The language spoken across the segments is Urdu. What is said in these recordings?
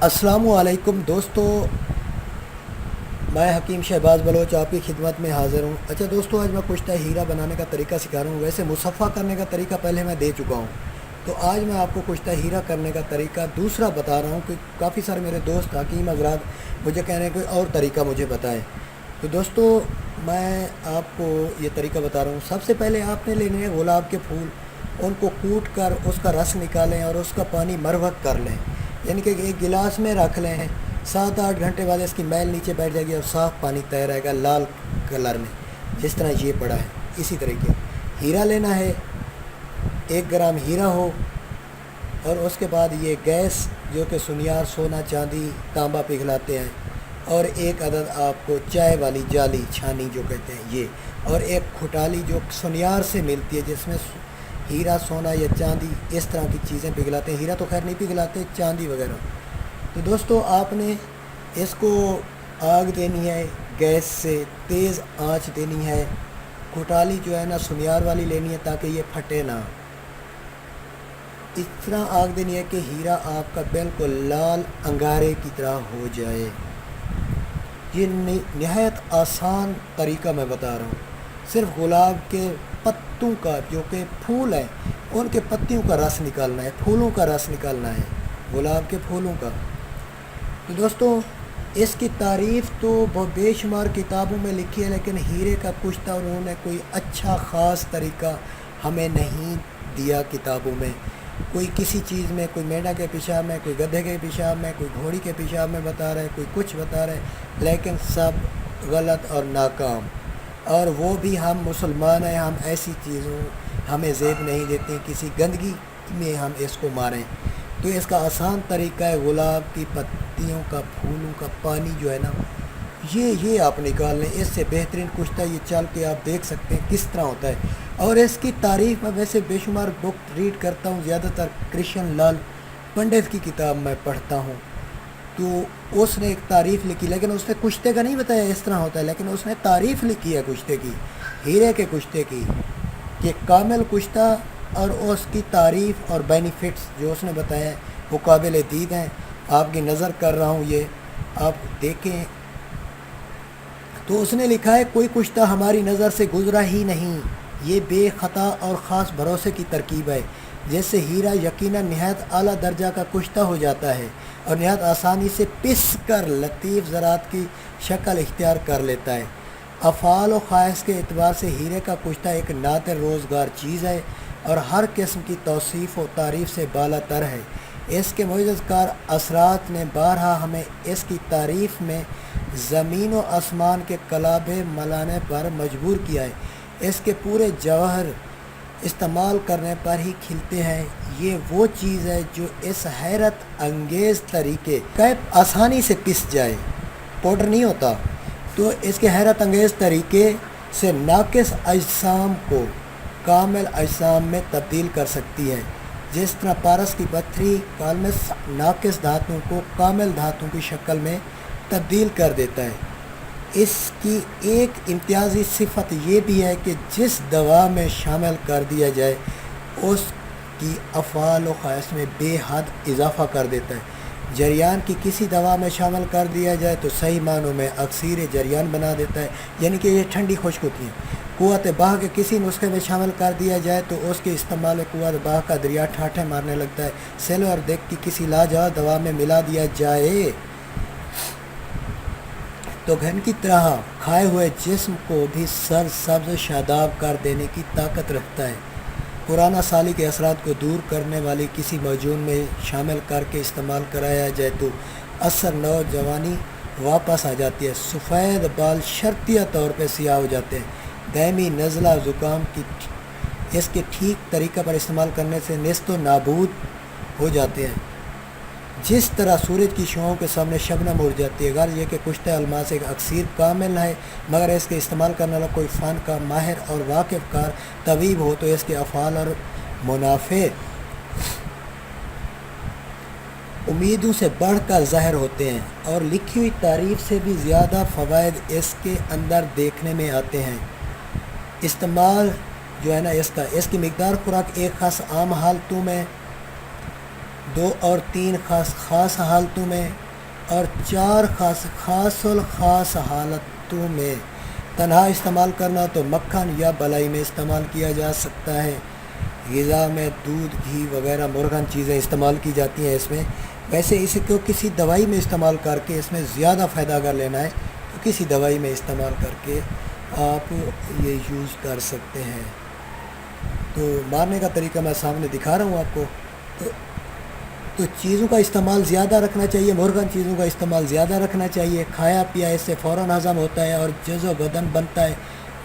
السلام علیکم دوستو، میں حکیم شہباز بلوچ آپ کی خدمت میں حاضر ہوں۔ اچھا دوستو، آج میں کشتہ ہیرا بنانے کا طریقہ سکھا رہا ہوں۔ ویسے مصفحہ کرنے کا طریقہ پہلے میں دے چکا ہوں، تو آج میں آپ کو کشتہ ہیرا کرنے کا طریقہ دوسرا بتا رہا ہوں کہ کافی سارے میرے دوست حکیم حضرات مجھے کہہ رہے ہیں کوئی اور طریقہ مجھے بتائیں۔ تو دوستو، میں آپ کو یہ طریقہ بتا رہا ہوں۔ سب سے پہلے آپ نے لینے ہیں گلاب کے پھول، ان کو کوٹ کر اس کا رس نکالیں اور اس کا پانی مروق کر لیں، یعنی کہ ایک گلاس میں رکھ لیں۔ 7-8 گھنٹے بعد اس کی میل نیچے بیٹھ جائے گی اور صاف پانی طے رہے گا لال کلر میں، جس طرح یہ پڑا ہے اسی طریقے۔ ہیرا لینا ہے، 1 گرام ہیرا ہو، اور اس کے بعد یہ گیس جو کہ سنیار، سونا، چاندی، تانبا پگھلاتے ہیں، اور 1 عدد آپ کو چائے والی جالی چھانی جو کہتے ہیں یہ، اور 1 کھٹالی جو سنیار سے ملتی ہے جس میں ہیرا، سونا یا چاندی اس طرح کی چیزیں پگھلاتے ہیں۔ ہیرا تو خیر نہیں پگھلاتے، چاندی وغیرہ۔ تو دوستو، آپ نے اس کو آگ دینی ہے، گیس سے تیز آنچ دینی ہے۔ کھٹالی جو ہے نا سنیار والی لینی ہے تاکہ یہ پھٹے نہ۔ اس طرح آگ دینی ہے کہ ہیرا آپ کا بالکل لال انگارے کی طرح ہو جائے۔ یہ نہایت آسان طریقہ میں بتا رہا ہوں۔ صرف گلاب کے پتوں کا، جو کہ پھول ہیں، ان کے پتیوں کا رس نکالنا ہے، پھولوں کا رس نکالنا ہے، گلاب کے پھولوں کا۔ تو دوستو، اس کی تعریف تو بہت بے شمار کتابوں میں لکھی ہے، لیکن ہیرے کا کشتہ انہوں نے کوئی اچھا خاص طریقہ ہمیں نہیں دیا کتابوں میں۔ کوئی کسی چیز میں، کوئی میڈا کے پیشاب میں، کوئی گدھے کے پیشاب میں، کوئی گھوڑی کے پیشاب میں بتا رہے، کوئی کچھ بتا رہے، لیکن سب غلط اور ناکام۔ اور وہ بھی ہم مسلمان ہیں، ہم ایسی چیزوں ہمیں زیب نہیں دیتے، کسی گندگی میں ہم اس کو ماریں۔ تو اس کا آسان طریقہ ہے گلاب کی پتیوں کا، پھولوں کا پانی جو ہے نا، یہ آپ نکال لیں۔ اس سے بہترین کشتہ یہ چل کے آپ دیکھ سکتے ہیں کس طرح ہوتا ہے۔ اور اس کی تعریف میں ویسے بے شمار بک ریڈ کرتا ہوں، زیادہ تر کرشن لال پنڈت کی کتاب میں پڑھتا ہوں، تو اس نے ایک تعریف لکھی، لیکن اس نے کشتے کا نہیں بتایا اس طرح ہوتا ہے، لیکن اس نے تعریف لکھی ہے کشتے کی، ہیرے کے کشتے کی، کہ کامل کشتہ اور اس کی تعریف اور بینیفٹس جو اس نے بتایا ہے وہ قابل دید ہیں۔ آپ کی نظر کر رہا ہوں، یہ آپ دیکھیں۔ تو اس نے لکھا ہے، کوئی کشتہ ہماری نظر سے گزرا ہی نہیں، یہ بے خطا اور خاص بھروسے کی ترکیب ہے، جس سے ہیرا یقیناً نہایت اعلیٰ درجہ کا کشتہ ہو جاتا ہے اور نہایت آسانی سے پس کر لطیف زراعت کی شکل اختیار کر لیتا ہے۔ افعال و خواص کے اعتبار سے ہیرے کا کشتہ ایک نادر روزگار چیز ہے اور ہر قسم کی توصیف و تعریف سے بالا تر ہے۔ اس کے معجزہ کار اثرات نے بارہا ہمیں اس کی تعریف میں زمین و آسمان کے کلابے ملانے پر مجبور کیا ہے۔ اس کے پورے جوہر استعمال کرنے پر ہی کھلتے ہیں۔ یہ وہ چیز ہے جو اس حیرت انگیز طریقے کا آسانی سے پس جائے، پاؤڈر نہیں ہوتا، تو اس کے حیرت انگیز طریقے سے ناقص اجسام کو کامل اجسام میں تبدیل کر سکتی ہے، جس طرح پارس کی پتھری کالمس ناقص دھاتوں کو کامل دھاتوں کی شکل میں تبدیل کر دیتا ہے۔ اس کی ایک امتیازی صفت یہ بھی ہے کہ جس دوا میں شامل کر دیا جائے اس کی افعال و خواص میں بے حد اضافہ کر دیتا ہے۔ جریان کی کسی دوا میں شامل کر دیا جائے تو صحیح معنوں میں اکثیر جریان بنا دیتا ہے، یعنی کہ یہ ٹھنڈی خشک ہوتی ہیں۔ قوت بہا کے کسی نسخے میں شامل کر دیا جائے تو اس کے استعمال قوت بہا کا دریا ٹھاٹھے مارنے لگتا ہے۔ سیل اور دیگ کی کسی لاجواب دوا میں ملا دیا جائے تو گھن کی طرح کھائے ہوئے جسم کو بھی سبز شاداب کر دینے کی طاقت رکھتا ہے۔ پرانا سالی کے اثرات کو دور کرنے والی کسی معجون میں شامل کر کے استعمال کرایا جائے تو اثر نوجوانی واپس آ جاتی ہے، سفید بال شرطیہ طور پہ سیاہ ہو جاتے ہیں، دائمی نزلہ زکام کی اس کے ٹھیک طریقہ پر استعمال کرنے سے نیست و نابود ہو جاتے ہیں۔ جس طرح سورج کی شعاعوں کے سامنے شبنم اڑ جاتی ہے۔ غرض یہ کہ کشتہ الماس ایک اکثیر کامل ہے، مگر اس کے استعمال کرنے والا کوئی فن کا ماہر اور واقف کار طبیب ہو تو اس کے افعال اور منافع امیدوں سے بڑھ کر ظاہر ہوتے ہیں، اور لکھی ہوئی تعریف سے بھی زیادہ فوائد اس کے اندر دیکھنے میں آتے ہیں۔ استعمال جو ہے نا اس کی مقدار خوراک ایک خاص عام حالتوں میں 2 اور 3 خاص حالتوں میں اور 4 خاص الخاص حالتوں میں تنہا استعمال کرنا تو مکھن یا بلائی میں استعمال کیا جا سکتا ہے۔ غذا میں دودھ، گھی وغیرہ مرغن چیزیں استعمال کی جاتی ہیں اس میں۔ ویسے اسے کو کسی دوائی میں استعمال کر کے اس میں زیادہ فائدہ اگر لینا ہے تو کسی دوائی میں استعمال کر کے آپ یہ یوز کر سکتے ہیں۔ تو مارنے کا طریقہ میں سامنے دکھا رہا ہوں آپ کو۔ تو چیزوں کا استعمال زیادہ رکھنا چاہیے، مرغن چیزوں کا استعمال زیادہ رکھنا چاہیے۔ کھایا پیا اس سے فوراً ہضم ہوتا ہے اور جز و بدن بنتا ہے۔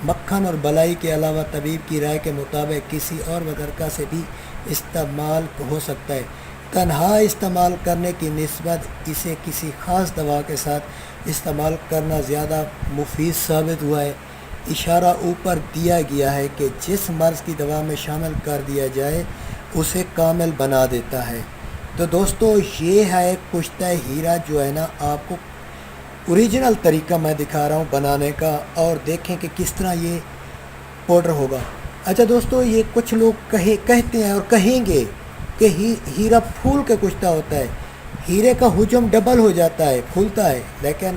مکھن اور بلائی کے علاوہ طبیب کی رائے کے مطابق کسی اور مترکہ سے بھی استعمال ہو سکتا ہے۔ تنہا استعمال کرنے کی نسبت اسے کسی خاص دوا کے ساتھ استعمال کرنا زیادہ مفید ثابت ہوا ہے۔ اشارہ اوپر دیا گیا ہے کہ جس مرض کی دوا میں شامل کر دیا جائے اسے کامل بنا دیتا ہے۔ تو دوستو یہ ہے کشتہ ہیرا جو ہے نا، آپ کو اوریجنل طریقہ میں دکھا رہا ہوں بنانے کا، اور دیکھیں کہ کس طرح یہ پاؤڈر ہوگا۔ اچھا دوستو، یہ کچھ لوگ کہتے ہیں اور کہیں گے کہ ہیرا پھول کے کشتہ ہوتا ہے، ہیرے کا حجم ڈبل ہو جاتا ہے، پھولتا ہے، لیکن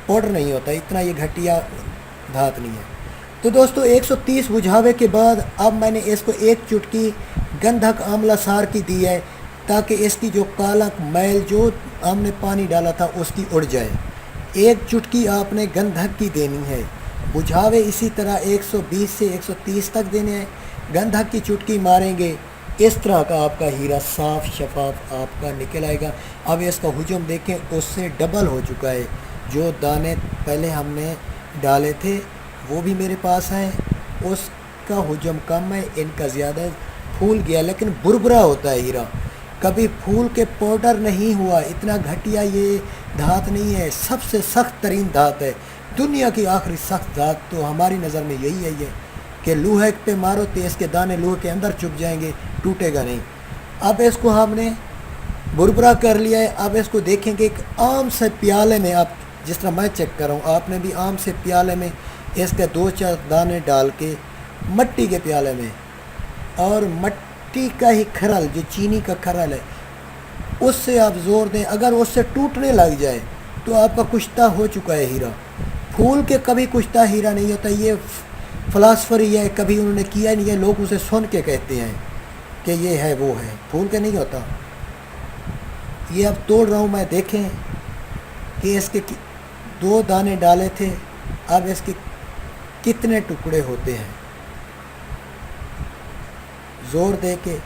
پاؤڈر نہیں ہوتا، اتنا یہ گھٹیا دھات نہیں ہے۔ تو دوستو 130 بجھاوے کے بعد اب میں نے اس کو 1 چٹکی گندھک آملہ سار کی دی ہے، تاکہ اس کی جو کالا میل جو ہم نے پانی ڈالا تھا اس کی اڑ جائے۔ 1 چٹکی آپ نے گندھک کی دینی ہے۔ بجھاوے اسی طرح 120 سے 130 تک دینے ہیں۔ گندھک کی چٹکی ماریں گے، اس طرح کا آپ کا ہیرا صاف شفاف آپ کا نکل آئے گا۔ اب اس کا حجم دیکھیں، اس سے ڈبل ہو چکا ہے۔ جو دانے پہلے ہم نے ڈالے تھے وہ بھی میرے پاس ہیں، اس کا حجم کم ہے، ان کا زیادہ ہے۔ پھول گیا لیکن بربرا ہوتا ہے ہیرا، کبھی پھول کے پاؤڈر نہیں ہوا، اتنا گھٹیا یہ دھات نہیں ہے، سب سے سخت ترین دھات ہے، دنیا کی آخری سخت دھات تو ہماری نظر میں یہی ہے یہ کہ لوہے پہ مارو تو اس کے دانے لوہے کے اندر چپ جائیں گے، ٹوٹے گا نہیں۔ اب اس کو ہم نے بربرا کر لیا ہے۔ اب اس کو دیکھیں گے ایک عام سے پیالے میں، آپ جس طرح میں چیک کر رہا ہوں آپ نے بھی عام سے پیالے میں اس کے 2-4 دانے ڈال کے مٹی کے پیالے میں، اور مٹی کا ہی کھرل جو چینی کا کھرل ہے اس سے آپ زور دیں، اگر اس سے ٹوٹنے لگ جائے تو آپ کا کشتہ ہو چکا ہے ہیرا۔ پھول کے کبھی کشتہ ہیرا نہیں ہوتا، یہ فلاسفر ہی ہے، کبھی انہوں نے کیا نہیں ہے، لوگ اسے سن کے کہتے ہیں کہ یہ ہے وہ ہے، پھول کے نہیں ہوتا۔ یہ اب توڑ رہا ہوں میں، دیکھیں کہ اس کے 2 دانے ڈالے تھے، اب اس کے کتنے ٹکڑے ہوتے ہیں، زور دے کے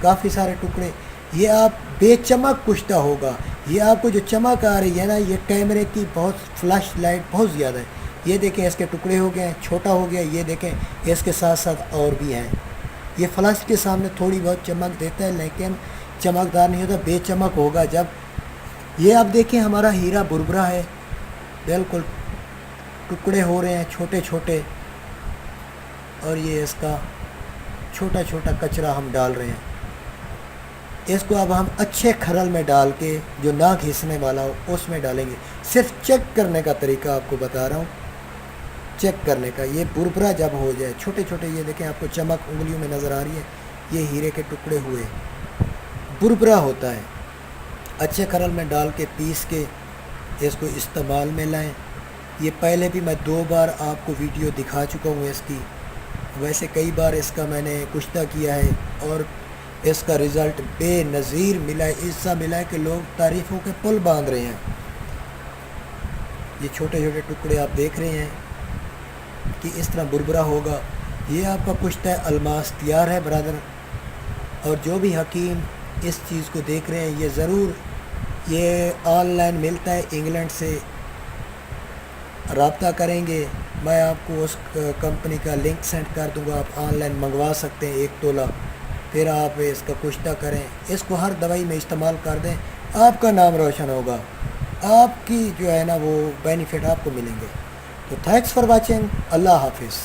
کافی سارے ٹکڑے۔ یہ آپ بے چمک کشتہ ہوگا، یہ آپ کو جو چمک آ رہی ہے نا، یہ کیمرے کی بہت فلیش لائٹ بہت زیادہ ہے۔ یہ دیکھیں اس کے ٹکڑے ہو گئے ہیں، چھوٹا ہو گیا، یہ دیکھیں اس کے ساتھ ساتھ اور بھی ہیں۔ یہ فلیش کے سامنے تھوڑی بہت چمک دیتا ہے لیکن چمکدار نہیں ہوتا، بے چمک ہوگا جب یہ آپ دیکھیں ہمارا ہیرا بربرا ہے، بالکل ٹکڑے ہو رہے ہیں چھوٹے چھوٹے، اور یہ اس کا چھوٹا چھوٹا کچرا ہم ڈال رہے ہیں۔ اس کو اب ہم اچھے کھرل میں ڈال کے جو نہ گھسنے والا ہو اس میں ڈالیں گے۔ صرف چیک کرنے کا طریقہ آپ کو بتا رہا ہوں، چیک کرنے کا۔ یہ بربرا جب ہو جائے چھوٹے چھوٹے، یہ دیکھیں آپ کو چمک انگلیوں میں نظر آ رہی ہے، یہ ہیرے کے ٹکڑے ہوئے، بربرا ہوتا ہے۔ اچھے کھرل میں ڈال کے پیس کے اس کو استعمال میں لائیں۔ یہ پہلے بھی میں 2 بار آپ کو ویڈیو دکھا چکا ہوں اس کی، ویسے کئی بار اس کا میں نے کشتہ کیا ہے اور اس کا رزلٹ بے نظیر ملا ہے، ایسا ملا ہے کہ لوگ تعریفوں کے پل باندھ رہے ہیں۔ یہ چھوٹے چھوٹے ٹکڑے آپ دیکھ رہے ہیں کہ اس طرح بربرا ہوگا۔ یہ آپ کا کشتہ الماس تیار ہے برادر، اور جو بھی حکیم اس چیز کو دیکھ رہے ہیں یہ ضرور، یہ آن لائن ملتا ہے، انگلینڈ سے رابطہ کریں گے، میں آپ کو اس کمپنی کا لنک سینڈ کر دوں گا، آپ آن لائن منگوا سکتے ہیں 1 تولہ، پھر آپ اس کا کشتہ کریں، اس کو ہر دوائی میں استعمال کر دیں، آپ کا نام روشن ہوگا، آپ کی جو ہے نا وہ بینیفٹ آپ کو ملیں گے۔ تو تھینکس فار واچنگ، اللہ حافظ۔